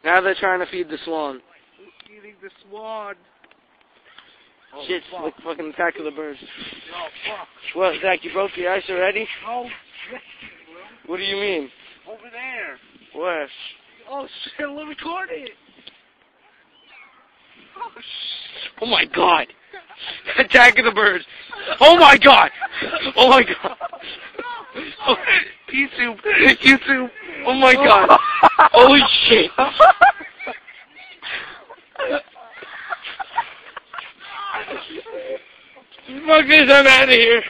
Now they're trying to feed the swan. Eating the swan. Oh, Shit, fuck. like fucking attack of the birds. Oh, fuck. What, Zach, you broke the ice already? Oh, What do you mean? over there. Where? Oh, shit, let me record it. Oh, shit. Oh my god! Attack of the birds! Oh my god! Oh my god! Oh, YouTube! YouTube! Oh my god! Holy shit! Fuck this, I'm out of here!